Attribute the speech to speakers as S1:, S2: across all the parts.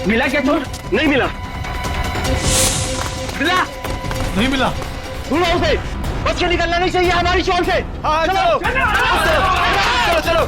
S1: मिला क्या चोर? नहीं मिला। मिला?
S2: नहीं मिला।
S1: ढूंढो उसे। बच के निकलना नहीं चाहिए हमारी शॉप से।
S2: हाँ,
S1: चलो चलो चलो।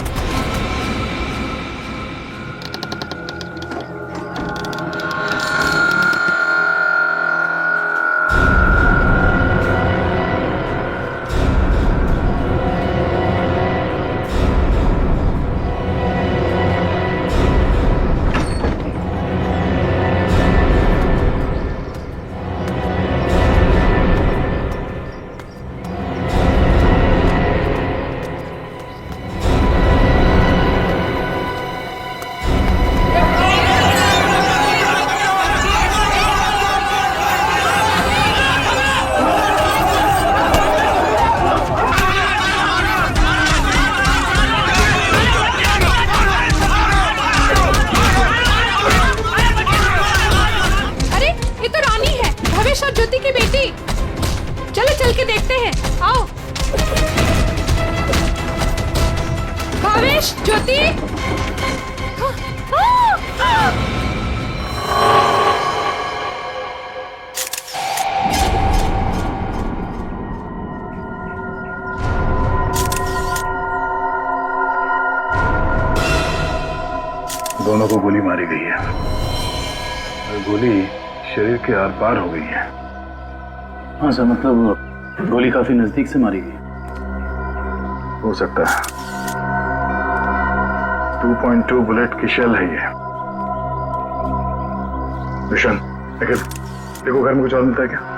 S3: ज्योति की बेटी, चलो चल के देखते हैं, आओ। भावेश, ज्योति।
S4: दोनों को गोली मारी गई है और गोली शरीर के आर पार हो गई है।
S5: हाँ सर, मतलब गोली काफी नजदीक से मारी गई।
S4: हो सकता है 2.2 बुलेट की शेल है ये। मिशन देखो घर में कुछ और मिलता है क्या?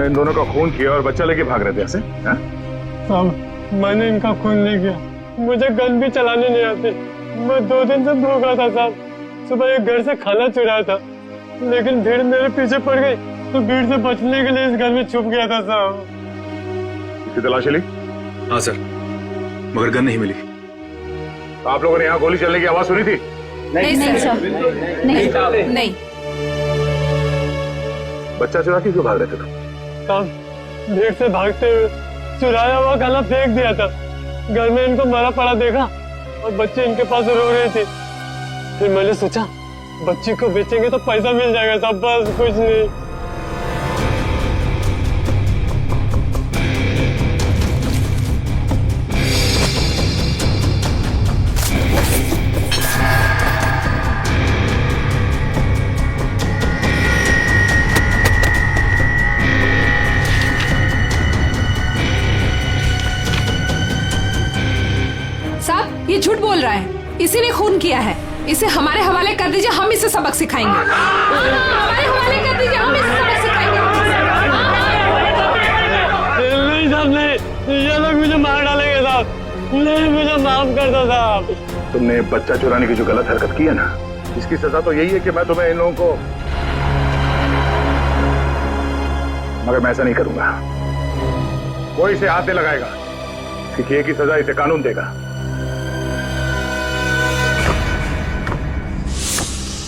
S4: इन दोनों का खून किया और बच्चा लेके भाग रहे थे ऐसे?
S6: साहब, मैंने इनका खून नहीं किया, मुझे गन भी चलाने नहीं आती। मैं 2 दिन से भूखा था साहब। सुबह एक घर से खाना चुराया था, लेकिन भीड़ मेरे पीछे पड़ गई तो भीड़ से बचने के लिए इस घर में छुप गया था साहब।
S4: इसकी तलाशी ली?
S2: हाँ सर, मगर गन नहीं मिली।
S4: आप लोगों ने यहाँ गोली चलने की आवाज सुनी थी?
S3: नहीं सर, नहीं।
S4: बच्चा चुरा के क्यों भाग रहे थे तुम?
S6: साहब, भीड़ से भागते हुए चुराया हुआ खाना फेंक दिया था। घर में इनको मरा पड़ा देखा और बच्चे इनके पास रो रहे थे। फिर मैंने सोचा बच्ची को बेचेंगे तो पैसा मिल जाएगा साहब, बस कुछ नहीं।
S3: ये झूठ बोल रहा है, इसी ने खून किया है। इसे हमारे हवाले कर दीजिए, हम इसे सबक सिखाएंगे। हमारे हवाले कर दीजिए, हम इसे सबक सिखाएंगे।
S6: नहीं साहब, नहीं, ये लोग मुझे मार डालेंगे साहब। नहीं, मुझे माफ कर दो साहब।
S4: तुमने बच्चा चुराने की जो गलत हरकत की है ना, इसकी सजा तो यही है कि मैं तुम्हें इन लोगों को, मगर मैं ऐसा नहीं करूंगा। कोई इसे हाथ नहीं लगाएगा। इसकी किए की सजा इसे कानून देगा।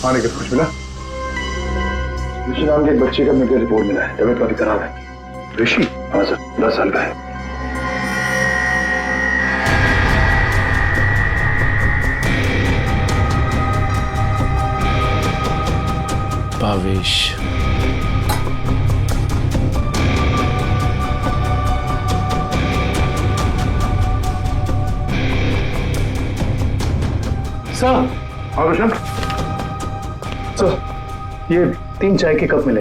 S4: आने के कुछ मिला? ऋषि नाम के एक बच्चे का मेडिकल रिपोर्ट मिला है, तबीयत काफी खराब है। ऋषि? हाँ सर, 10 साल का है।
S5: भावेश,
S4: सर। हाँ रोशन?
S5: सर, ये 3 चाय के कप मिले।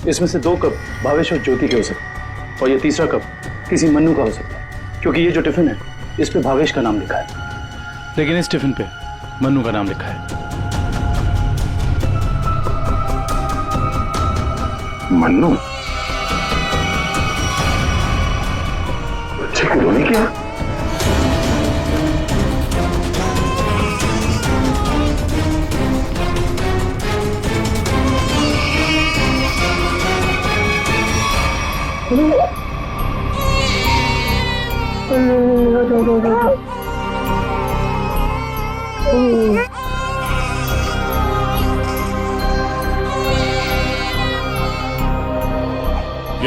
S5: इसमें से 2 कप भावेश और ज्योति के हो सकते और ये तीसरा कप किसी मन्नू का हो सकता है, क्योंकि ये जो टिफिन है इस पे भावेश का नाम लिखा है, लेकिन इस टिफिन पे मन्नू का नाम लिखा है।
S4: मन्नू? बच्चे को रोने क्या?
S7: ये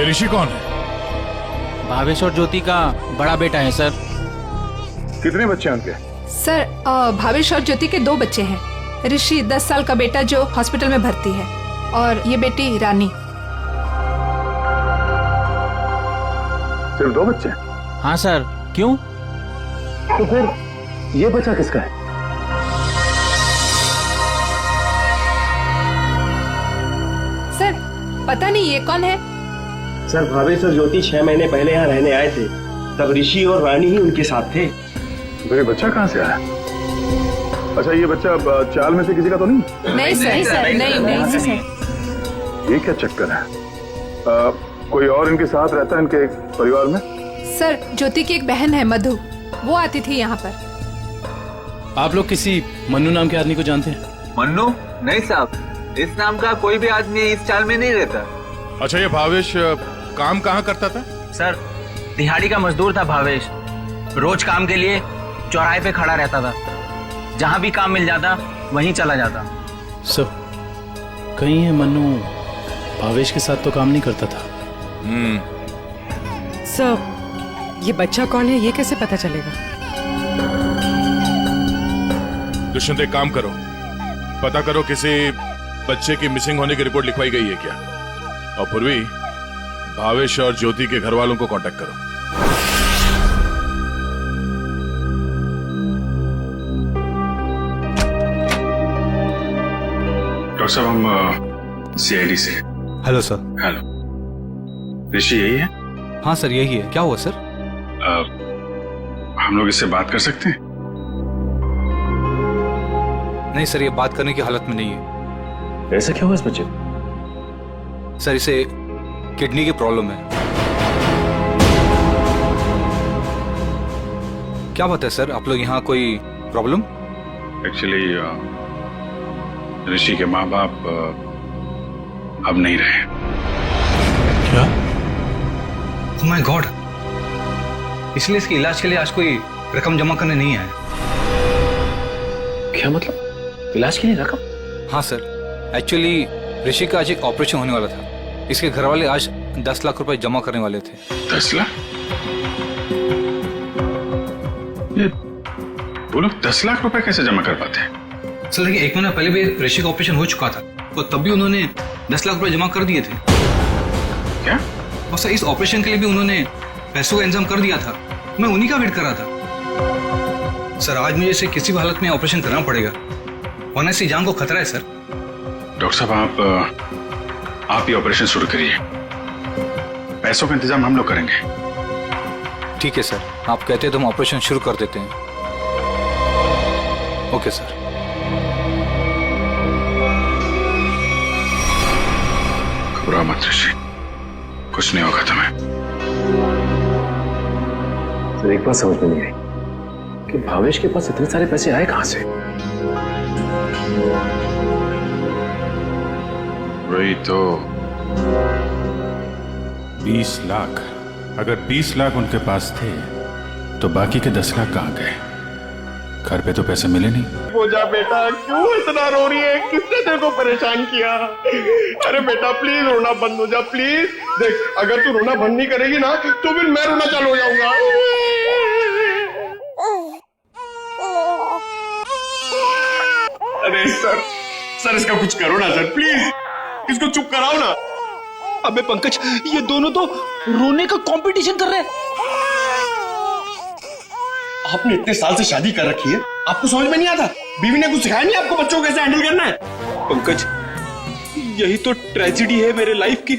S7: ऋषि कौन है?
S8: भावेश और ज्योति का बड़ा बेटा है सर।
S4: कितने बच्चे हैं उनके?
S3: सर भावेश और ज्योति के 2 बच्चे हैं। ऋषि 10 साल का बेटा जो हॉस्पिटल में भर्ती है, और ये बेटी रानी।
S4: सिर्फ 2 बच्चे?
S8: हाँ सर। क्यों?
S5: तो फिर ये बच्चा किसका है?
S3: सर पता नहीं ये कौन है।
S1: सर भावेश और ज्योति 6 महीने पहले यहाँ रहने आए थे, तब ऋषि और रानी ही उनके साथ थे।
S4: तो ये बच्चा कहाँ से आया? अच्छा, ये बच्चा चाल में से किसी का तो नहीं?
S3: नहीं सर, नहीं सर।
S4: ये क्या चक्कर है? कोई और इनके साथ रहता है इनके परिवार में?
S3: सर ज्योति की एक बहन है मधु, वो आती थी यहाँ पर।
S5: आप लोग किसी मन्नू नाम के आदमी को जानते हैं?
S9: मन्नू? नहीं साहब, इस नाम का कोई भी आदमी इस चाल में नहीं रहता।
S7: अच्छा, ये भावेश काम कहाँ करता था?
S8: सर दिहाड़ी का मजदूर था भावेश। रोज काम के लिए चौराहे पे खड़ा रहता था। जहाँ भी काम मिल जाता वहीं चला जाता।
S5: सर कहीं है मन्नू भावेश के साथ तो काम नहीं करता था?
S10: सर ये बच्चा कौन है ये कैसे पता चलेगा?
S7: दुष्यंत, एक काम करो, पता करो किसी बच्चे की मिसिंग होने की रिपोर्ट लिखवाई गई है क्या, और पूर्वी भावेश और ज्योति के घर वालों को कांटेक्ट करो।
S2: डॉक्टर साहब, हम सीआईडी से।
S11: Hello sir.
S2: हेलो, ऋषि यही है?
S11: हाँ सर यही है। क्या हुआ सर?
S2: हम लोग इससे बात कर सकते हैं?
S11: नहीं सर, ये बात करने की हालत में नहीं है।
S5: ऐसा क्या हुआ इस बच्चे?
S11: सर इसे किडनी की प्रॉब्लम है। क्या बात है सर, आप लोग यहाँ कोई प्रॉब्लम?
S2: एक्चुअली ऋषि के माँ बाप अब नहीं रहे।
S11: क्या? माय गॉड, इसलिए इसके इलाज के लिए आज कोई रकम जमा करने नहीं आया।
S5: क्या मतलब? इलाज के लिए रकम?
S11: हाँ सर, एक्चुअली ऋषि का आज एक ऑपरेशन होने वाला था। इसके घर वाले आज 10 लाख रुपए जमा करने वाले थे।
S2: 10 लाख? ये वो लोग 10 लाख रुपए कैसे जमा कर पाते हैं?
S11: सर देखिए, 1 महीना पहले भी ऋषि का ऑपरेशन हो चुका था, तो तब भी उन्होंने 10 लाख रुपए जमा कर दिए थे।
S2: क्या?
S11: और सर इस ऑपरेशन के लिए भी उन्होंने पैसों का इंतजाम कर दिया था। मैं उन्हीं का वेट कर रहा था। सर आज मुझे इसे किसी भी हालत में ऑपरेशन करना पड़ेगा, वरना इसकी जान को खतरा है सर।
S2: डॉक्टर साहब, आप ये ऑपरेशन शुरू करिए, पैसों का इंतजाम हम लोग करेंगे।
S11: ठीक है सर, आप कहते हैं तो हम ऑपरेशन शुरू कर देते हैं। Okay sir.
S2: घबराओ मत ऋषि, कुछ नहीं होगा तुम्हें।
S5: सर एक बात समझ में नहीं आई कि भावेश के पास इतने सारे पैसे आए कहां से?
S2: वही तो।
S7: 20 लाख। अगर 20 लाख उनके पास थे तो बाकी के 10 लाख कहाँ गए? घर पे तो पैसे मिले नहीं।
S1: पूजा बेटा, क्यों इतना रो रही है? किसने तेरे को परेशान किया? अरे बेटा प्लीज रोना बंद हो जा, प्लीज। देख, अगर तू रोना बंद नहीं करेगी ना तो फिर मैं रोना चालू हो जाऊंगा। अरे सर इसका कुछ करो ना सर, प्लीज इसको चुप कराओ ना।
S8: अबे पंकज, ये दोनों तो रोने का कंपटीशन कर रहे हैं।
S1: आपने इतने साल से शादी कर रखी है, आपको समझ में नहीं आता? बीवी ने कुछ सिखाया नहीं आपको बच्चों को कैसे हैंडल करना है?
S8: पंकज, यही तो ट्रेजेडी है मेरे लाइफ की।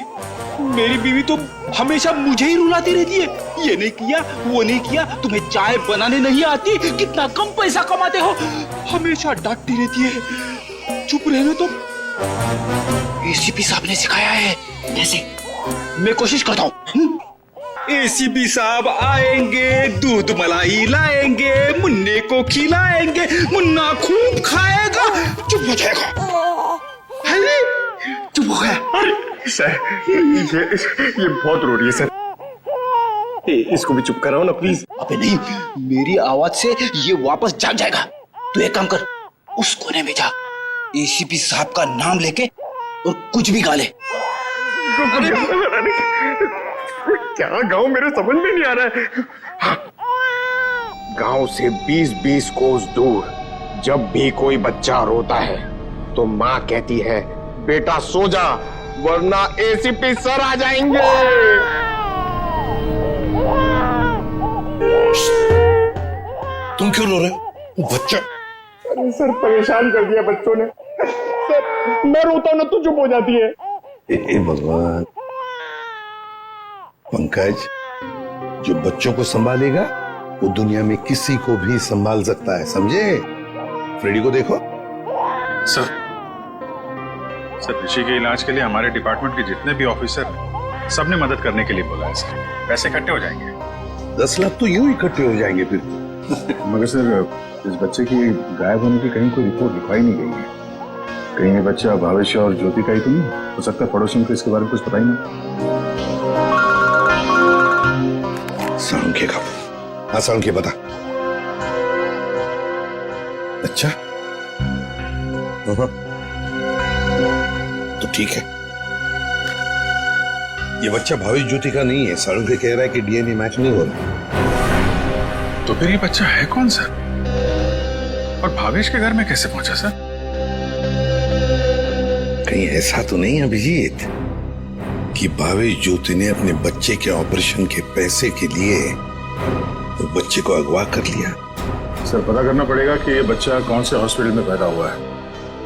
S8: मेरी बीवी तो हमेशा मुझे ही रुलाती रहती है। ये नहीं किया, वो नहीं किया, तुम्हें चाय बनाने नहीं आती, कितना कम पैसा कमाते हो, हमेशा डांटती रहती है। चुप रहना तो। एसीपी साहब ने सिखाया है कैसे। मैं कोशिश करता हूँ। एसीपी साहब आएंगे, दूध मलाई लाएंगे, मुन्ने को खिलाएंगे, मुन्ना खूब खाएगा, चुप हो जाएगा। चुप हो गया।
S1: सर ये बहुत रो रही है सर। इसको भी चुप कराओ ना प्लीज।
S8: अबे नहीं, मेरी आवाज से ये वापस जाग जाएगा। तू एक काम कर, उस कोने में जा, एसीपी साहब का नाम लेके और कुछ भी गा ले।
S1: क्या गाँव मेरे समझ में नहीं आ रहा है। हाँ। गांव से 20-20 कोस दूर जब भी कोई बच्चा रोता है तो माँ कहती है बेटा सो जा वरना एसीपी सर आ जाएंगे।
S4: तुम क्यों रो रहे हो? बच्चा।
S1: अरे सर परेशान कर दिया बच्चों ने। सर मैं रोता हूं ना तो चुप हो जाती है।
S4: हे भगवान। पंकज, जो बच्चों को संभालेगा वो दुनिया में किसी को भी संभाल सकता है, समझे? फ्रेडी को देखो।
S2: सर ऋषि के इलाज के लिए हमारे डिपार्टमेंट के जितने भी ऑफिसर हैं सबने मदद करने के लिए बोला है सर। पैसे इकट्ठे हो जाएंगे।
S4: 10 लाख तो यूं इकट्ठे हो जाएंगे फिर।
S5: मगर सर इस बच्चे की गायब होने की कहीं कोई रिपोर्ट लिखवाई नहीं गई है। कहीं ये बच्चा भविष्य और ज्योति का ही तो नहीं हो सकता? पड़ोसियों को इसके बारे में कुछ पता ही नहीं।
S4: साळुंखे का। हाँ साळुंखे बता। अच्छा तो ठीक है, ये बच्चा भावेश ज्योति का नहीं है। साळुंखे कह रहा है कि डीएनए मैच नहीं हो रहा।
S2: तो फिर ये बच्चा है कौन सर? और भावेश के घर में कैसे पहुंचा सर?
S4: कहीं ऐसा तो नहीं अभिजीत कि भावेश ज्योति ने अपने बच्चे के ऑपरेशन के पैसे के लिए तो बच्चे को अगवा कर लिया?
S5: सर पता करना पड़ेगा कि ये बच्चा कौन से हॉस्पिटल में पैदा हुआ है।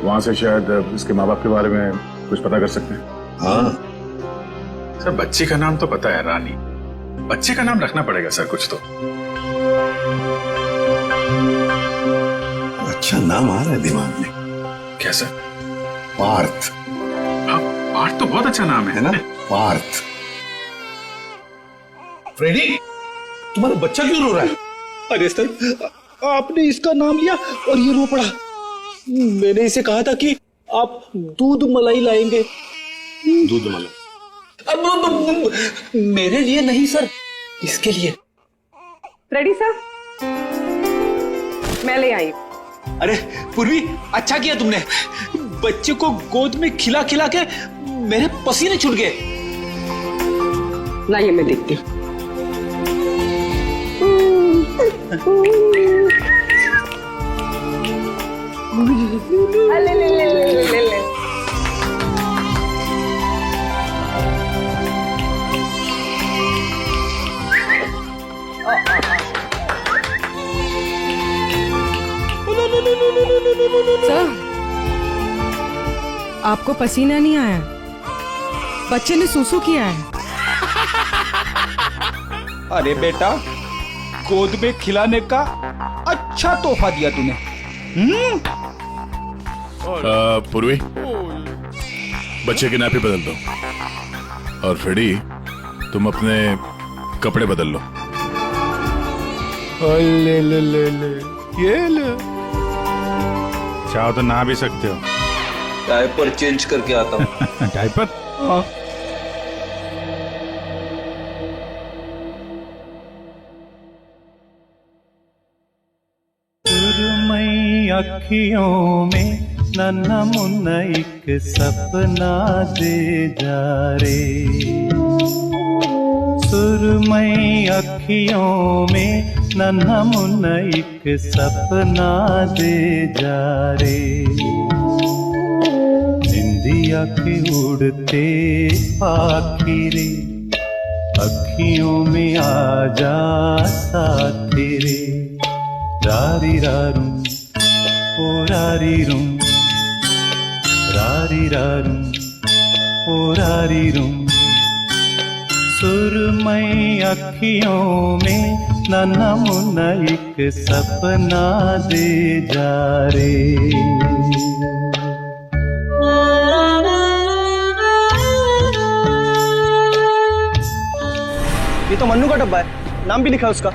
S5: वहां से शायद इसके माँ बाप के बारे में कुछ पता कर सकते हैं।
S4: हाँ
S2: सर बच्ची का नाम तो पता है रानी, बच्चे का नाम रखना पड़ेगा सर कुछ तो।
S4: अच्छा नाम आ रहा है दिमाग में।
S2: क्या सर?
S4: पार्थ।
S2: हाँ पार्थ तो बहुत अच्छा नाम है
S4: ना? पार्थ। फ्रेडी तुम्हारा बच्चा क्यों रो रहा है?
S8: अरे सर, आपने इसका नाम लिया और ये रो पड़ा। मैंने इसे कहा था कि आप दूध मलाई लाएंगे।
S4: दूध मलाई?
S8: अब मेरे लिए नहीं सर, इसके लिए।
S10: रेडी सर, मैं ले आई।
S8: अरे पूर्वी, अच्छा किया तुमने। बच्चे को गोद में खिला खिला के मेरे पसीने छूट गए।
S10: लाइए मैं देखती हूँ। ले ले ले ले ले ले।
S3: सर आपको पसीना नहीं आया? बच्चे ने सूसू किया है।
S8: अरे बेटा, गोद में खिलाने का अच्छा तोहफा दिया तूने।
S7: पूर्वी, बच्चे की नापी बदल दो और फ्रेडी तुम अपने कपड़े बदल लो।
S1: ले ले ले ले ये ले।
S2: चाहो तो नहा भी सकते हो।
S9: डायपर चेंज करके आता हूँ।
S2: डायपर?
S8: हाँ।
S6: अखियों में नन्हा मुन्ना एक सपना दे जा रे। सुरमई अखियों में नन्हा मुन्ना एक सपना दे जा रे। निंदिया के उड़ते पाखी रे, अखियों में आ जा साथी रे। रारी रारूं ओ रारी रूं, रारी रारूं ओ रारी रूं। सुरमई अखियों में नन्हा मुन्ना एक सपना दे जा रे। ये तो मन्नू का डब्बा है, नाम भी लिखा है उसका।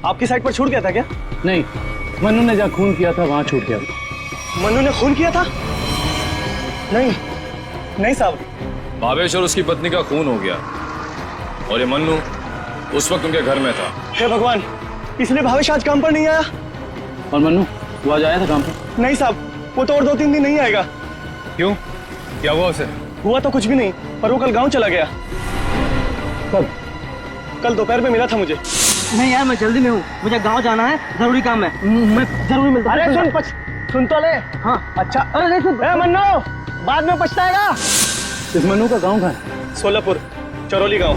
S6: आपकी साइड पर छूट गया था क्या?
S5: नहीं, मन्नू ने जहाँ खून किया था वहां छूट गया।
S6: मन्नू ने खून किया था? नहीं नहीं साहब।
S12: भावेश और उसकी पत्नी का खून हो गया और ये मन्नू
S7: उस वक्त उनके घर में था।
S6: हे भगवान, इसलिए भावेश आज काम पर नहीं आया।
S5: और मन्नू, वो आज आया था काम पे?
S6: नहीं साहब, वो तो और 2-3 दिन नहीं आएगा।
S7: क्यों, क्या हुआ उसे?
S6: हुआ तो कुछ भी नहीं, पर वो कल गांव चला गया।
S5: कब?
S6: कल दोपहर में मिला था मुझे।
S12: नहीं यार, मैं जल्दी में हूँ, मुझे गांव जाना है, जरूरी काम है, मैं जरूरी मिलता हूँ।
S6: अरे सुन तो ले।
S12: हाँ
S6: अच्छा,
S12: अरे नहीं सुन।
S6: मन्नू, बाद में पछताएगा।
S5: इस मन्नू का गांव कहाँ है?
S6: सोलापुर, चरौली गांव।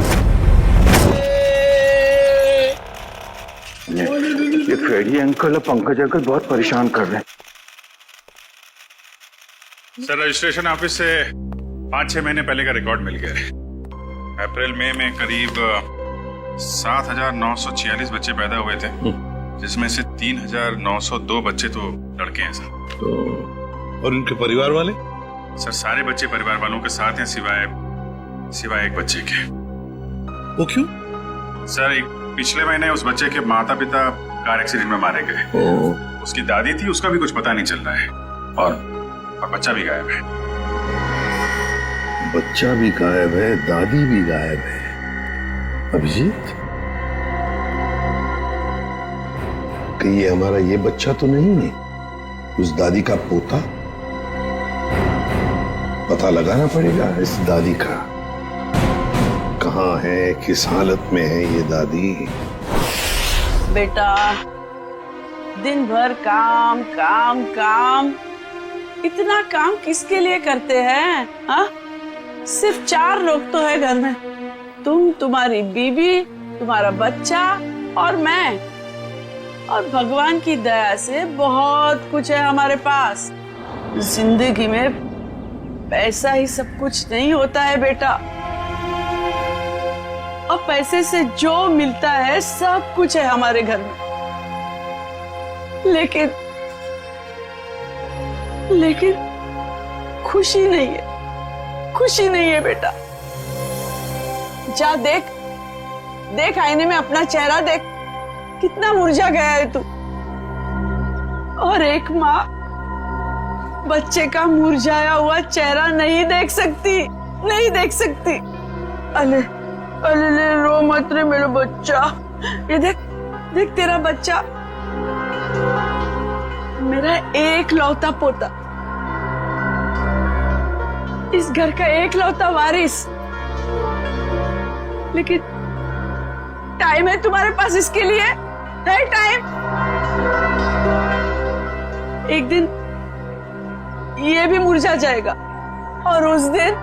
S5: ये फ्रेडी अंकल और पंकज अंकल बहुत परेशान कर रहे हैं।
S2: सर, रजिस्ट्रेशन ऑफिस से 5-6 महीने पहले का रिकॉर्ड मिल गया है। अप्रैल मई में करीब 7,946 बच्चे पैदा हुए थे, जिसमें से 3,902 बच्चे तो लड़के हैं सर।
S4: तो और उनके परिवार वाले?
S2: सर, सारे बच्चे परिवार वालों के साथ हैं, सिवाय एक बच्चे के।
S4: वो क्यों?
S2: सर, पिछले महीने उस बच्चे के माता पिता कार एक्सीडेंट में मारे गए। उसकी दादी थी, उसका भी कुछ पता नहीं चल रहा है, और बच्चा भी गायब है।
S4: बच्चा भी गायब है, दादी भी गायब है। अभिजीत, कहीं ये हमारा ये बच्चा तो नहीं है? उस दादी का पोता? पता लगाना पड़ेगा इस दादी का, कहाँ है, किस हालत में है ये दादी।
S12: बेटा, दिन भर काम काम काम, इतना काम किसके लिए करते हैं? हाँ, सिर्फ 4 लोग तो है घर में, तुम, तुम्हारी बीवी, तुम्हारा बच्चा और मैं। और भगवान की दया से बहुत कुछ है हमारे पास। जिंदगी में पैसा ही सब कुछ नहीं होता है बेटा, और पैसे से जो मिलता है सब कुछ है हमारे घर में। लेकिन खुशी नहीं है, खुशी नहीं है बेटा। जा देख आईने में अपना चेहरा देख, कितना मुरझा गया है तू। और एक माँ बच्चे का मुरझाया हुआ चेहरा नहीं देख सकती। अले रो मत रे मेरा बच्चा। ये देख तेरा बच्चा, मेरा एक लौता पोता, इस घर का एक लौता वारिस। लेकिन टाइम है तुम्हारे पास इसके लिए? है टाइम? एक दिन ये भी मुरझा जाएगा, और उस दिन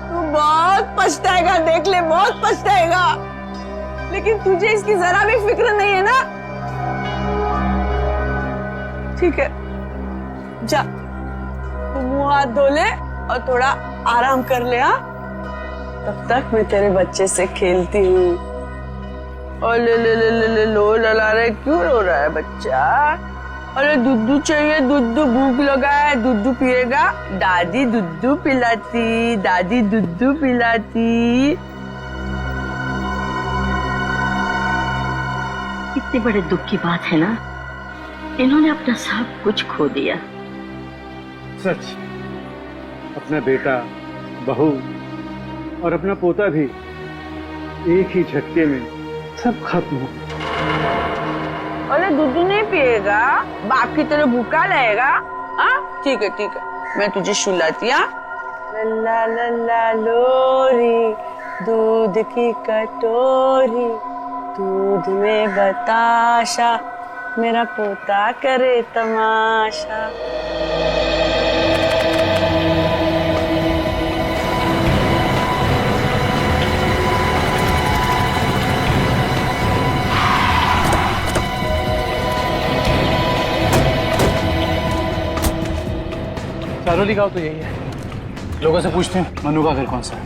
S12: तू बहुत पछताएगा, देख ले, बहुत पछताएगा। लेकिन तुझे इसकी जरा भी फिक्र नहीं है ना? ठीक है, जा तू मुंह हाथ धो ले और थोड़ा आराम कर ले। हाँ, तब तक मैं तेरे बच्चे से खेलती हूँ। और ले लो लला रहे, क्यों रो रहा है बच्चा? अरे दूध चाहिए, दूध, भूख लगा है, दूध पिएगा? दादी दूध पिलाती, दादी दूध पिलाती।
S13: इतने बड़े दुख की बात है ना, इन्होंने अपना सब कुछ खो दिया।
S5: सच, अपना बेटा, बहू और अपना पोता भी एक ही झटके में सब खत्म हो।
S12: अरे दूध नहीं पिएगा? बाप की तरह भूखा रहेगा? हाँ, ठीक है, मैं तुझे सुलाती। लल्ला लल्ला लोरी, दूध की कटोरी, दूध में बताशा, मेरा पोता करे तमाशा।
S5: चरौली गांव तो यही है। लोगों से पूछते हैं मनु का घर कौन सा है।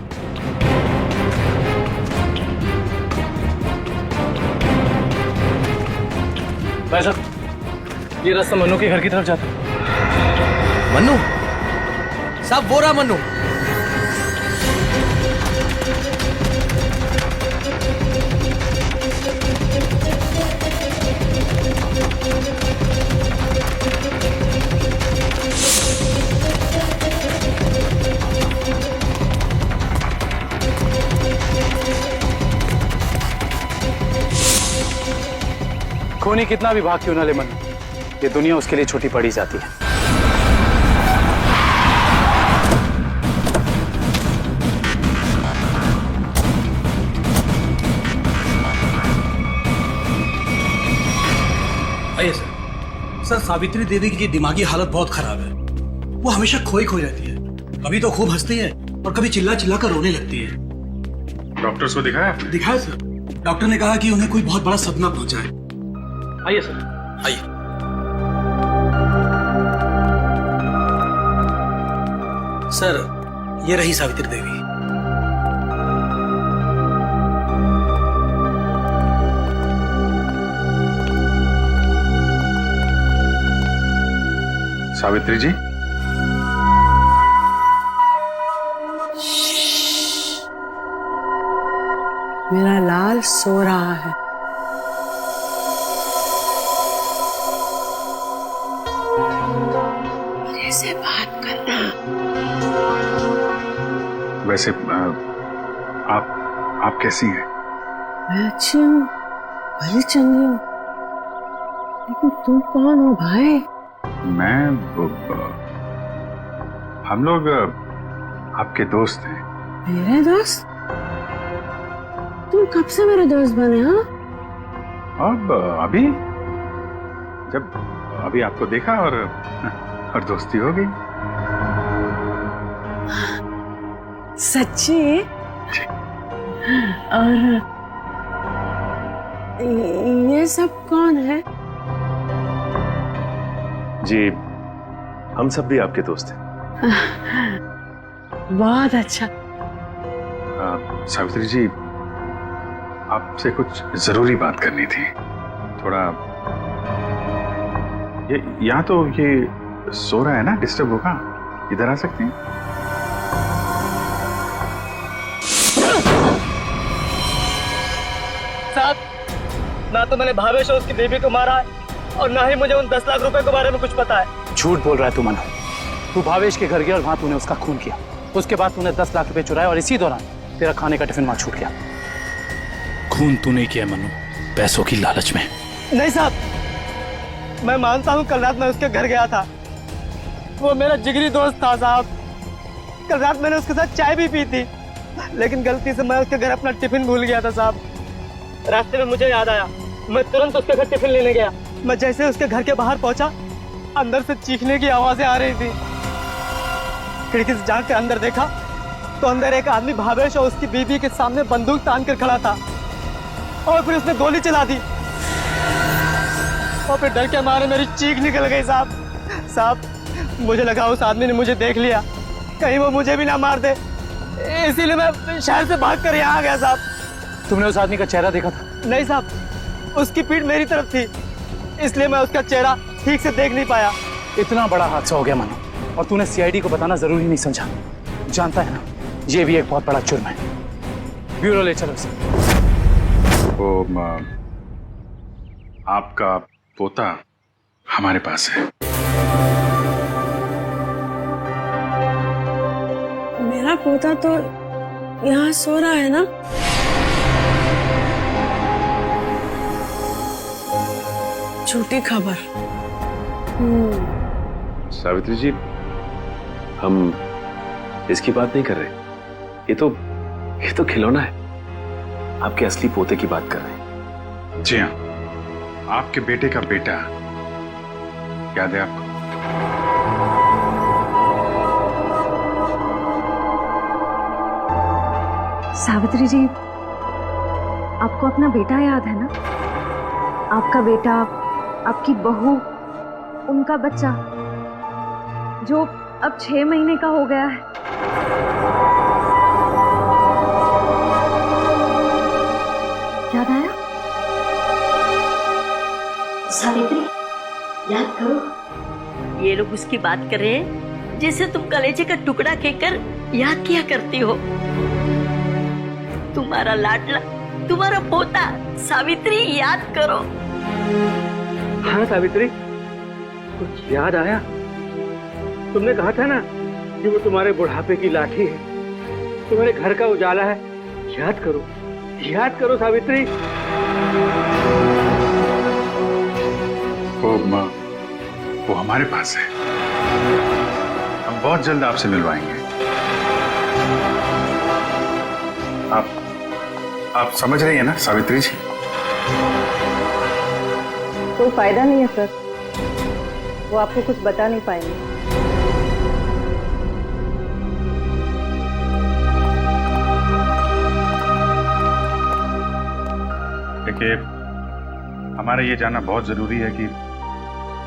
S5: भाई साहब, ये रास्ता मनु के घर की तरफ जाता है।
S14: मनु साहब, वो रहा मनु।
S5: खूनी कितना भी भाग क्यों न ले मन, ये दुनिया उसके लिए छोटी पड़ी जाती है।
S11: आइए सर। सर, सावित्री देवी की दिमागी हालत बहुत खराब है। वो हमेशा खोई खो जाती है, कभी तो खूब हंसती है और कभी चिल्ला चिल्ला कर रोने लगती है।
S2: डॉक्टर्स को दिखाया आपने?
S11: दिखाया सर। डॉक्टर ने कहा कि उन्हें कोई बहुत बड़ा सदमा पहुंचा है। आइए सर, आइए। सर, ये रही सावित्री देवी।
S2: सावित्री जी,
S12: मेरा लाल सो रहा है। मेरे से बात करना।
S2: वैसे आप कैसी हैं?
S12: मैं अच्छी हूँ, भली चंगी हूँ, लेकिन तुम कौन हो भाई?
S2: हम लोग आपके दोस्त हैं।
S12: मेरे दोस्त? तुम कब से मेरे दोस्त बने? हाँ,
S2: अब अभी आपको देखा और दोस्ती हो गई।
S12: सच्ची? और ये सब कौन है?
S5: जी, हम सब भी आपके दोस्त हैं।
S12: बहुत अच्छा।
S2: सावित्री जी, आपसे कुछ जरूरी बात करनी थी। थोड़ा ये यहाँ तो ये सो रहा है ना, डिस्टर्ब होगा, इधर आ सकते हैं?
S6: साहब, ना तो मैंने भावेश और उसकी बेबी को मारा है और ना ही मुझे उन 10 लाख रुपए के बारे में कुछ पता है।
S5: झूठ बोल रहा है तू मनु। तू भावेश के घर गया और वहां तूने उसका खून किया। उसके बाद तूने 10 लाख रुपए चुराए और इसी दौरान तेरा खाने का टिफिन वहां छूट गया। खून तूने किया मनु, पैसों की लालच में।
S6: नहीं साहब, मैं मानता हूँ कल रात मैं उसके घर गया था। वो मेरा जिगरी दोस्त था साहब। कल रात मैंने उसके साथ चाय भी पी थी, लेकिन गलती से मैं उसके घर अपना टिफिन भूल गया था साहब। रास्ते में मुझे याद आया, मैं तुरंत उसके घर टिफिन लेने गया। मैं जैसे उसके घर के बाहर पहुंचा, अंदर से चीखने की आवाजें आ रही थी। खिड़की से झांक के अंदर देखा तो अंदर एक आदमी भावेश और उसकी बीवी के सामने बंदूक तान कर खड़ा था और फिर उसने गोली चला दी और फिर डर के मारे मेरी चीख निकल गई साहब। मुझे लगा उस आदमी ने मुझे देख लिया, कहीं वो मुझे भी ना मार दे, इसीलिए मैं शहर से भाग कर यहाँ आ गया साहब।
S5: तुमने उस आदमी का चेहरा देखा था?
S6: नहीं साहब, उसकी पीठ मेरी तरफ थी, इसलिए मैं उसका चेहरा ठीक से देख नहीं पाया।
S5: इतना बड़ा हादसा हो गया मनु, और तूने सीआईडी को बताना जरूरी नहीं समझा। जानता है ना, ये भी एक बहुत बड़ा जुर्म है। ब्यूरो ले चलो उसे।
S2: वो आपका पोता हमारे पास है।
S12: मेरा पोता तो यहाँ सो रहा है ना? झूठी खबर।
S15: सावित्री जी, हम इसकी बात नहीं कर रहे। ये तो खिलौना है। आपके असली पोते की बात कर रहे हैं।
S2: जी हाँ, आपके बेटे का बेटा। याद है आपको?
S13: सावित्री जी, आपको अपना बेटा याद है ना? आपका बेटा, आपकी बहू, उनका बच्चा जो अब 6 महीने का हो गया है। याद आया?
S16: सावित्री, याद करो। ये लोग उसकी बात कर रहे हैं जैसे तुम कलेजे का टुकड़ा कहकर याद किया करती हो। तुम्हारा लाडला, तुम्हारा पोता सावित्री, याद करो।
S6: हाँ सावित्री, कुछ याद आया? तुमने कहा था ना कि वो तुम्हारे बुढ़ापे की लाठी है, तुम्हारे घर का उजाला है। याद करो, याद करो सावित्री।
S2: वो हमारे पास है। हम बहुत जल्द आपसे मिलवाएंगे। आप समझ रही है ना सावित्री जी?
S13: कोई फायदा नहीं है सर, वो आपको कुछ बता नहीं पाएंगे।
S2: देखिए, हमारा ये जानना बहुत जरूरी है कि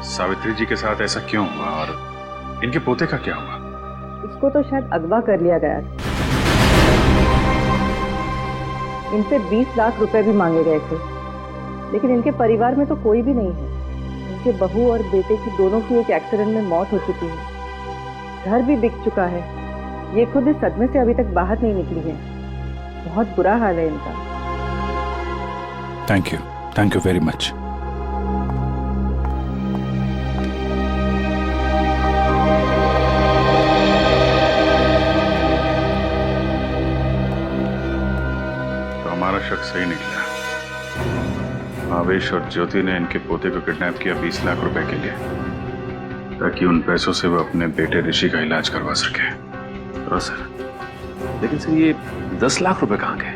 S2: सावित्री जी के साथ ऐसा क्यों हुआ और इनके पोते का क्या हुआ।
S13: उसको तो शायद अगवा कर लिया गया था। इन पे 20 लाख रुपए भी मांगे गए थे, लेकिन इनके परिवार में तो कोई भी नहीं है। इनके बहू और बेटे की दोनों की एक एक्सीडेंट में मौत हो चुकी है। घर भी बिक चुका है। ये खुद इस सदमे से अभी तक बाहर नहीं निकली है। बहुत बुरा हाल है इनका।
S2: Thank you very much. हमारा शक सही निकला। भावेश और ज्योति ने इनके पोते को किडनैप किया 20 लाख रुपए के लिए, ताकि उन पैसों से वो अपने बेटे ऋषि का इलाज करवा सके।
S15: हाँ सर, लेकिन सर ये 10 लाख रुपए कहाँ गए?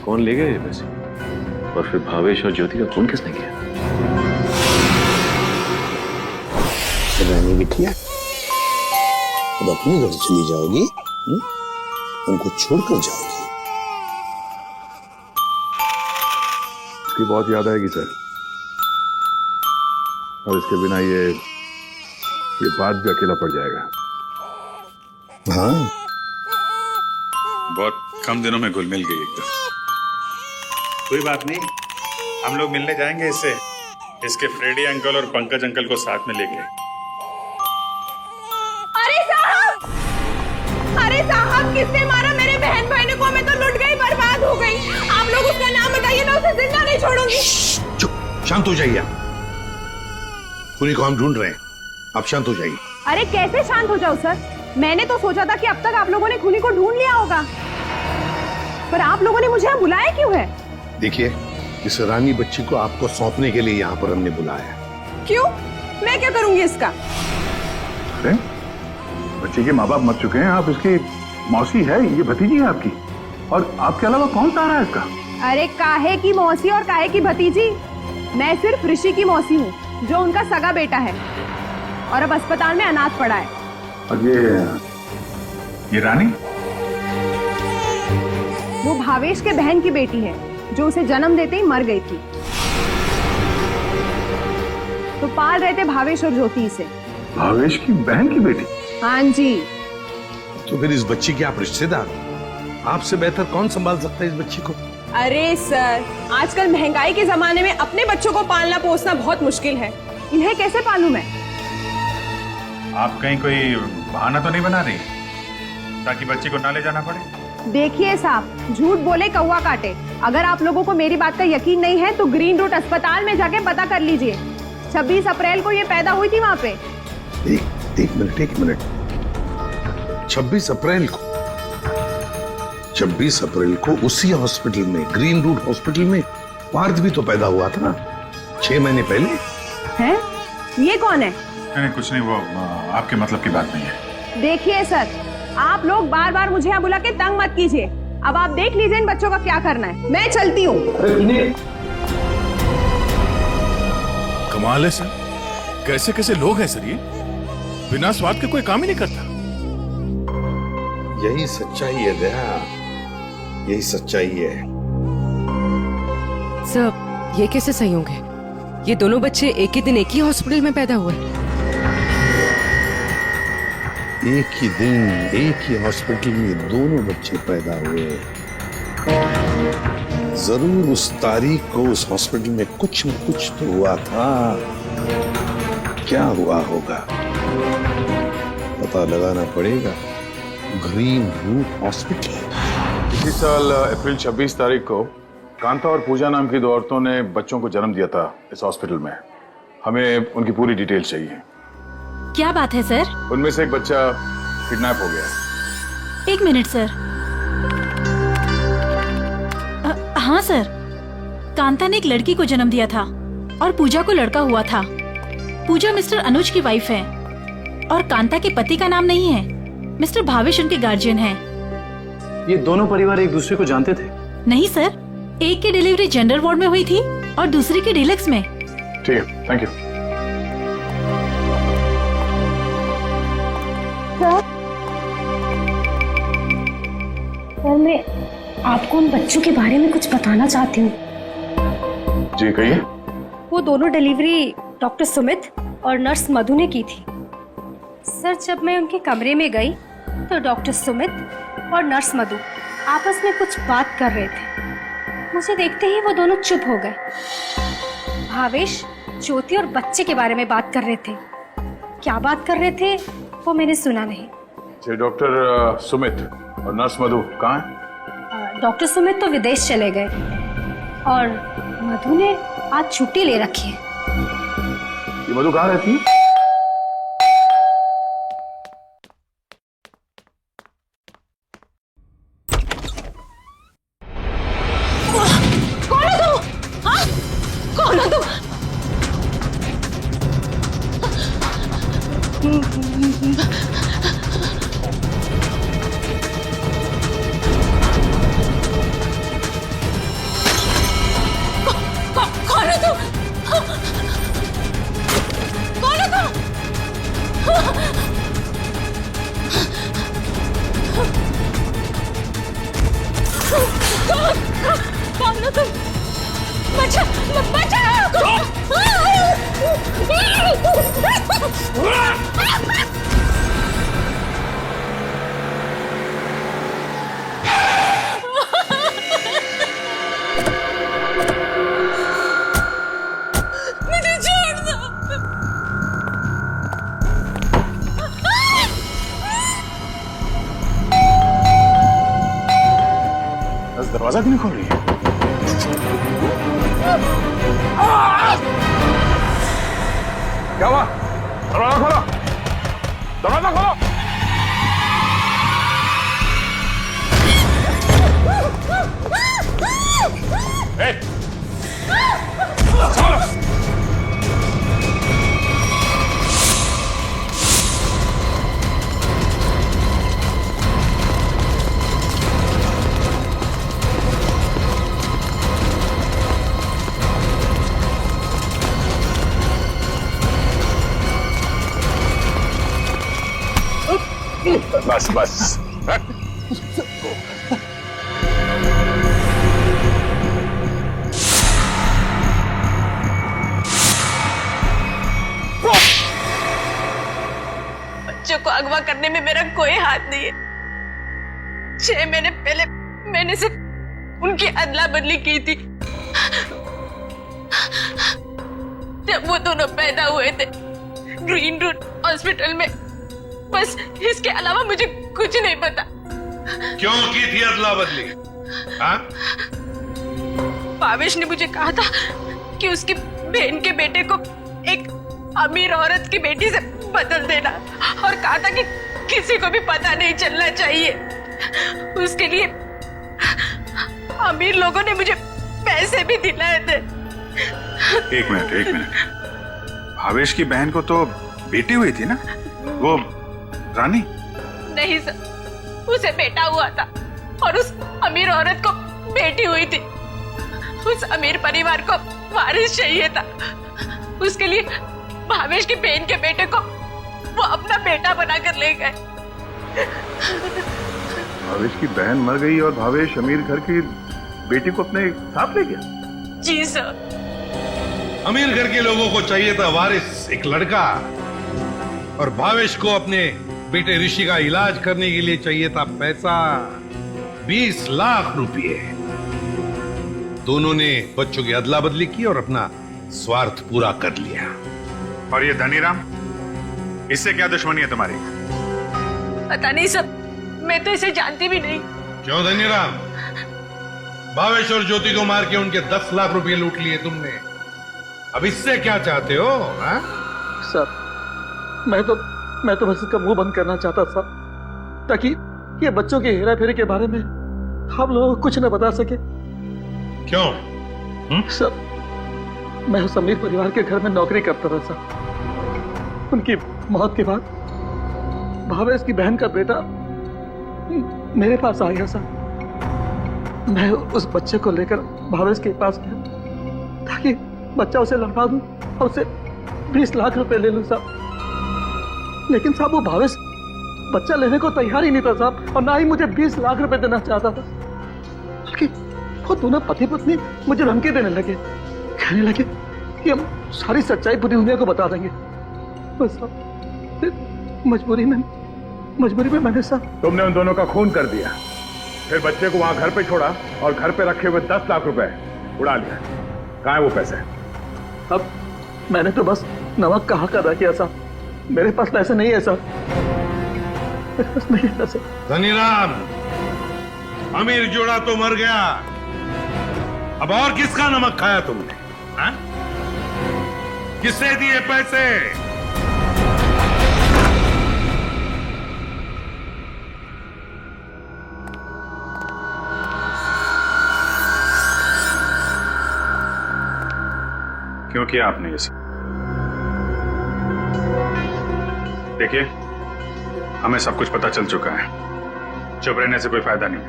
S15: कौन ले गए ये पैसे? और फिर भावेश और ज्योति का खून किसने किया?
S4: रानी बिटिया, अब अपने घर चली जाओगी? उनको छोड़कर जाओगी?
S7: इसकी बहुत याद आएगी सर, और इसके बिना ये बात भी अकेला पड़ जाएगा।
S4: हाँ,
S2: बहुत कम दिनों में घुल मिल गई एकदम। कोई बात नहीं, हम लोग मिलने जाएंगे इससे, इसके फ्रेडी अंकल और पंकज अंकल को साथ में लेके।
S3: अरे साहब, किसने मारा मेरे बहन भाई को? मैं तो लुट गई, बर्बाद हो गई। आप लोग उसका नाम बताइए, मैं उसे जिंदा नहीं छोड़ूंगी।
S4: चुप, शांत हो जाइए। खूनी को हम ढूंढ रहे हैं, आप शांत हो जाइए।
S3: अरे कैसे शांत हो जाओ सर? मैंने तो सोचा था कि अब तक आप लोगों ने खूनी को ढूंढ लिया होगा, पर आप लोगों ने मुझे यहाँ बुलाया क्यों है?
S4: देखिए, इस रानी बच्ची को आपको सौंपने के लिए यहाँ पर हमने बुलाया।
S3: क्यों? मैं क्या करूंगी इसका?
S7: अरे बच्चे के माँ बाप मर चुके हैं, आप इसकी मौसी है, ये भतीजी है आपकी, और आपके अलावा कौन सहारा है इसका?
S3: अरे काहे की मौसी और काहे की भतीजी? मैं सिर्फ ऋषि की मौसी हूँ, जो उनका सगा बेटा है और अब अस्पताल में अनाथ पड़ा है।
S7: और ये रानी?
S3: वो भावेश के बहन की बेटी है, जो उसे जन्म देते ही मर गई थी। तो पाल रहे थे भावेश और ज्योति से।
S7: भावेश की बहन की बेटी?
S3: हाँ जी।
S4: तो फिर इस बच्ची के आप रिश्तेदार, आपसे बेहतर कौन संभाल सकता है इस बच्ची को?
S3: अरे सर, आजकल महंगाई के जमाने में अपने बच्चों को पालना पोसना बहुत मुश्किल है। इन्हें कैसे पालूं मैं?
S2: आप कहीं कोई बहाना तो नहीं बना रही ताकि बच्ची को ना ले जाना पड़े?
S3: देखिए साहब, झूठ बोले कौवा काटे। अगर आप लोगों को मेरी बात का यकीन नहीं है तो ग्रीन रूट अस्पताल में जाके पता कर लीजिए। 26 अप्रैल को ये पैदा हुई थी वहाँ पे।
S4: एक मिनट। 26 अप्रैल को? 26 अप्रैल को उसी हॉस्पिटल में, ग्रीन रूट हॉस्पिटल में पार्थ भी तो पैदा हुआ था 6 महीने पहले।
S3: हैं? ये कौन है?
S2: नहीं, कुछ नहीं, वो आपके मतलब की बात नहीं है।
S3: देखिए सर, आप लोग बार बार मुझे यहाँ बुला के तंग मत कीजिए। अब आप देख लीजिए इन बच्चों का क्या करना है। मैं चलती हूँ।
S7: कमाल है सर, कैसे कैसे लोग हैं सर, ये बिना स्वाद के कोई काम ही नहीं करता।
S4: यही सच्चाई है दया, यही सच्चाई है।
S10: सर, ये कैसे संयोग है? ये दोनों बच्चे एक ही दिन एक ही हॉस्पिटल में पैदा हुए।
S4: एक ही दिन एक ही हॉस्पिटल में दोनों बच्चे पैदा हुए। जरूर उस तारीख को उस हॉस्पिटल में कुछ न कुछ तो हुआ था। क्या हुआ होगा पता लगाना पड़ेगा। Green route hospital.
S7: इसी साल अप्रैल 26 तारीख को कांता और पूजा नाम की 2 औरतों ने बच्चों को जन्म दिया था इस हॉस्पिटल में। हमें उनकी पूरी डिटेल चाहिए।
S17: क्या बात है सर?
S7: उनमें से एक बच्चा किडनैप हो गया।
S17: 1 मिनट सर। हाँ सर, कांता ने एक लड़की को जन्म दिया था और पूजा को लड़का हुआ था। पूजा मिस्टर अनुज की वाइफ है और कांता के पति का नाम नहीं है। मिस्टर भावेश उनके गार्जियन हैं।
S5: ये दोनों परिवार एक दूसरे को जानते थे?
S17: नहीं सर, एक की डिलीवरी जेंडर वार्ड में हुई थी और दूसरी की डीलक्स में।
S5: ठीक है, थैंक यू।
S13: सर, मैं आपको उन बच्चों के बारे में कुछ बताना चाहती हूँ।
S5: जी कहिए।
S13: वो दोनों डिलीवरी डॉक्टर सुमित और नर्स मधु ने की थी। सर, जब मैं उनके कमरे में गई तो डॉक्टर सुमित और नर्स मधु आपस में कुछ बात कर रहे थे। मुझे देखते ही वो दोनों चुप हो गए। भावेश, ज्योति और बच्चे के बारे में बात कर रहे थे। क्या बात कर रहे थे वो मैंने सुना नहीं।
S7: जी, डॉक्टर सुमित और नर्स मधु कहाँ हैं?
S13: डॉक्टर सुमित तो विदेश चले गए और मधु ने आज छुट्टी ले रखी है।
S7: ये मधु कहाँ रहती है?
S17: कौन है तू? हाँ? कौन है तू? कौन है तू? कौन है तू? कौन है तू? बचा, मुझे छोड़ दो।
S5: दरवाजा क्यों नहीं खोल रही है?
S7: क्या हुआ? दरवाजा खोलो, दरवाजा खोलो। ए, चलो। बस बस।
S12: बच्चों को अगवा करने में मेरा कोई हाथ नहीं है। 6 महीने पहले मैंने सिर्फ उनकी अदला बदली की थी जब वो दोनों पैदा हुए थे ग्रीन रूट हॉस्पिटल में। बस इसके अलावा मुझे कुछ नहीं पता।
S4: क्यों की थी अदला बदली? हाँ?
S12: भावेश ने मुझे कहा था कि उसकी बहन के बेटे को एक अमीर औरत की बेटी से बदल देना और कहा था कि किसी को भी पता नहीं चलना चाहिए। उसके लिए अमीर लोगों ने मुझे पैसे भी दिलाए थे।
S2: एक मिनट। भावेश की बहन को तो बेटी हुई थी ना, वो रानी?
S12: नहीं सर, उसे बेटा हुआ था और उस अमीर औरत को बेटी हुई थी। उस अमीर परिवार को वारिस चाहिए था। उसके लिए भावेश की बहन के बेटे को वो अपना बेटा बनाकर ले गए।
S7: भावेश की बहन मर गई और भावेश अमीर घर की बेटी को अपने साथ ले गया?
S12: जी सर।
S4: अमीर घर के लोगों को चाहिए था वारिस, एक लड़का, और भावेश को अपने बेटे ऋषि का इलाज करने के लिए चाहिए था पैसा, 20 लाख रुपए। दोनों ने बच्चों की अदला बदली की और अपना स्वार्थ पूरा कर लिया।
S2: और ये धनीराम, इससे क्या दुश्मनी है तुम्हारी?
S12: पता नहीं सब, मैं तो इसे जानती भी नहीं।
S4: क्यों धनीराम? भावेश और ज्योति को मार के उनके 10 लाख रुपए लूट लिए तुमने। अब इससे क्या चाहते हो? हा?
S6: सर, मैं तो बस इसका मुंह बंद करना चाहता था ताकि ये बच्चों के हेरा फेरी के बारे में हम लोग कुछ न बता सके।
S4: क्यों?
S6: सर, मैं उस अमीर परिवार के घर में नौकरी करता था सर।
S5: उनकी मौत के बाद भावेश की बहन का बेटा मेरे पास आ गया साहब। मैं उस बच्चे को लेकर भावेश के पास गया ताकि बच्चा उसे लौटा दूं और उसे 20 लाख रुपए ले लूं साहब। लेकिन साहब वो भावेश बच्चा लेने को तैयार ही नहीं था साहब, और ना ही मुझे 20 लाख रुपए देना चाहता था। बल्कि वो दोनों पति पत्नी मुझे धमकी देने लगे, कहने लगे कि हम सारी सच्चाई पूरी दुनिया को बता देंगे। बस साहब फिर मजबूरी में मैंने साहब।
S1: तुमने उन दोनों का खून कर दिया, फिर बच्चे को वहां घर पे छोड़ा और घर पे रखे हुए 10 लाख रुपए उड़ा लिया। कहाँ है वो पैसे?
S5: अब मैंने तो बस नमक का हक अदा किया साहब, मेरे पास पैसे नहीं है साहब, मेरे पास नहीं है पैसे।
S4: धनीराम, अमीर जोड़ा तो मर गया, अब और किसका नमक खाया तुमने? हाँ? किससे दिए पैसे?
S2: क्यों किया आपने ये सब? देखिए, हमें सब कुछ पता चल चुका है, चुप रहने से कोई फायदा नहीं।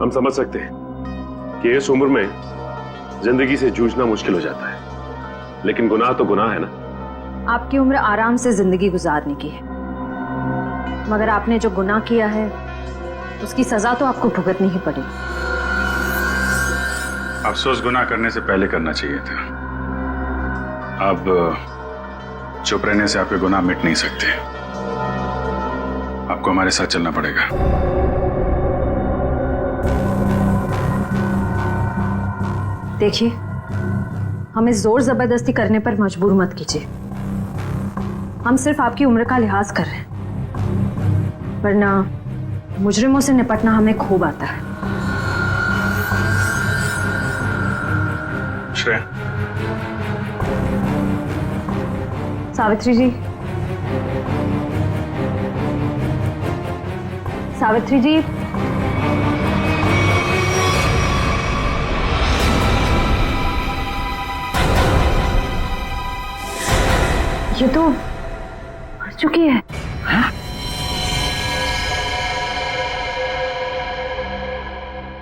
S15: हम समझ सकते हैं कि इस उम्र में जिंदगी से जूझना मुश्किल हो जाता है, लेकिन गुनाह तो गुनाह है ना।
S13: आपकी उम्र आराम से जिंदगी गुजारने की है, मगर आपने जो गुनाह किया है उसकी सजा तो आपको भुगतनी ही पड़ेगी।
S2: अफसोस गुनाह करने से पहले करना चाहिए था। अब चुप रहने से आपके गुनाह मिट नहीं सकते, आपको हमारे साथ चलना पड़ेगा।
S13: देखिए, हमें जोर जबरदस्ती करने पर मजबूर मत कीजिए। हम सिर्फ आपकी उम्र का लिहाज कर रहे हैं, वरना मुजरिमों से निपटना हमें खूब आता है।
S2: श्रेया,
S13: सावित्री जी, सावित्री जी, ये तो मर चुकी है। हाँ?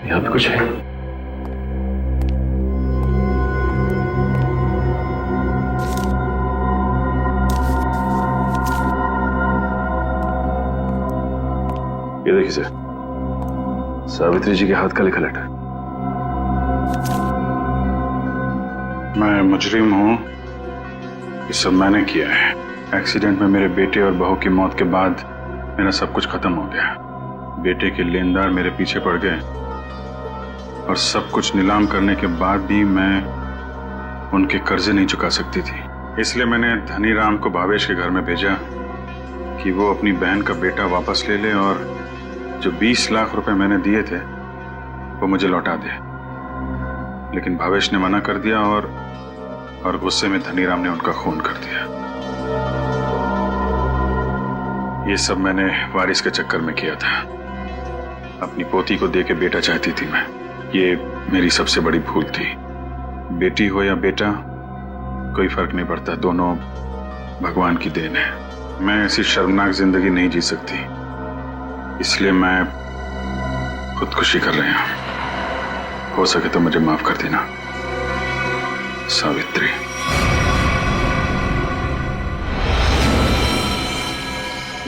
S15: यहाँ पे कुछ है। ये देखिए सर, सावित्री जी के हाथ का लिखा लेटर।
S2: मैं मुजरिम हूं, ये सब मैंने किया है। एक्सीडेंट में मेरे बेटे और बहू की मौत के बाद मेरा सब कुछ खत्म हो गया। बेटे के लेनदार मेरे पीछे पड़ गए और सब कुछ नीलाम करने के बाद भी मैं उनके कर्जे नहीं चुका सकती थी। इसलिए मैंने धनीराम को भावेश के घर में भेजा कि वो अपनी बहन का बेटा वापस ले ले और जो 20 लाख रुपए मैंने दिए थे वो मुझे लौटा दे। लेकिन भावेश ने मना कर दिया और गुस्से में धनीराम ने उनका खून कर दिया। ये सब मैंने वारिस के चक्कर में किया था। अपनी पोती को दे के बेटा चाहती थी मैं। ये मेरी सबसे बड़ी भूल थी। बेटी हो या बेटा, कोई फर्क नहीं पड़ता, दोनों भगवान की देन है। मैं ऐसी शर्मनाक जिंदगी नहीं जी सकती, इसलिए मैं खुदकुशी कर रही हूं। हो सके तो मुझे माफ कर देना सावित्री।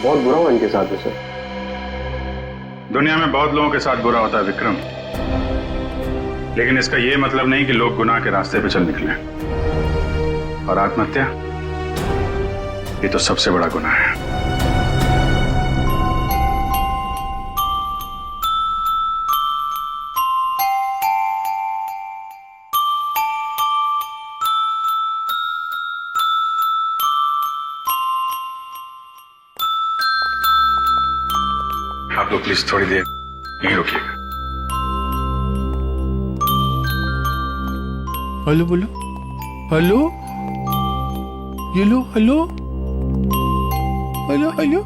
S1: बहुत बुरा हुआ इनके साथ है सर।
S2: दुनिया में बहुत लोगों के साथ बुरा होता है विक्रम, लेकिन इसका यह मतलब नहीं कि लोग गुनाह के रास्ते पे चल निकले। और आत्महत्या, ये तो सबसे बड़ा गुनाह है। आप लोग प्लीज थोड़ी देर यहीं रुकिएगा।
S7: हेलो बोलो, हेलो, ये लो, हेलो, हेलो, हेलो।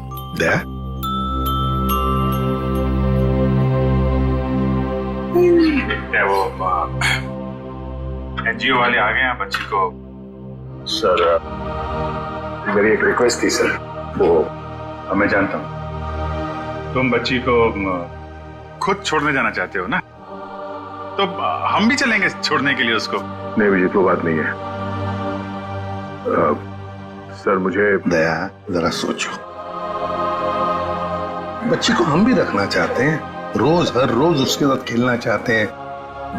S2: वो एनजीओ वाले आ गए हैं, बच्ची को सर मेरी एक रिक्वेस्ट थी सर। वो मैं जानता हूं तुम बच्ची को खुद छोड़ने जाना चाहते हो ना, तो हम भी चलेंगे छोड़ने के लिए उसको। नहीं विजित वो बात नहीं है सर। मुझे
S18: दया जरा सोचो, बच्ची को हम भी रखना चाहते हैं, रोज हर रोज उसके साथ खेलना चाहते हैं,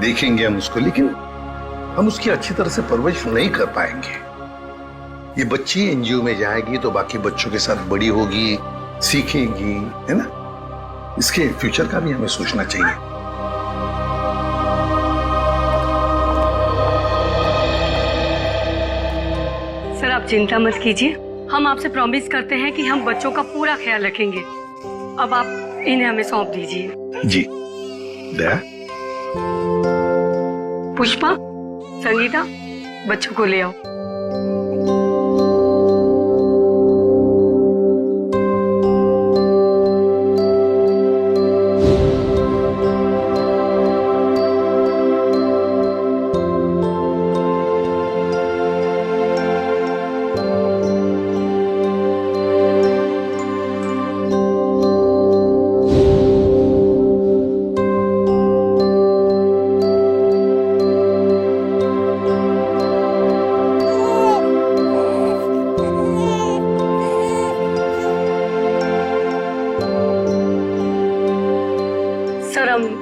S18: देखेंगे हम उसको, लेकिन हम उसकी अच्छी तरह से परवरिश नहीं कर पाएंगे। ये बच्ची एनजीओ में जाएगी तो बाकी बच्चों के साथ बड़ी होगी, सीखेगी, है ना। इसके फ्यूचर का भी हमें सोचना चाहिए।
S19: सर आप चिंता मत कीजिए, हम आपसे प्रॉमिस करते हैं कि हम बच्चों का पूरा ख्याल रखेंगे। अब आप इन्हें हमें सौंप दीजिए।
S18: जी दया।
S19: पुष्पा, संगीता, बच्चों को ले आओ।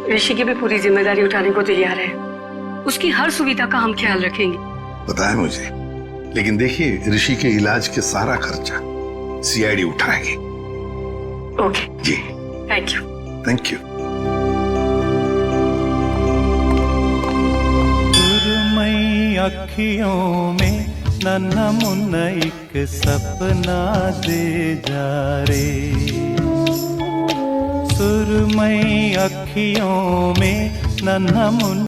S19: ऋषि की भी पूरी जिम्मेदारी उठाने को तैयार है। उसकी हर सुविधा का हम ख्याल रखेंगे।
S18: पता है मुझे, लेकिन देखिए ऋषि के इलाज के सारा खर्चा सीआईडी उठाएगी।
S19: ओके
S18: जी
S19: थैंक यू।
S18: Thank you.
S6: अखियों में नन्हा मुन्ना एक सपना दे जा रे, सुरमई अखियों में नन्हा मुन्ना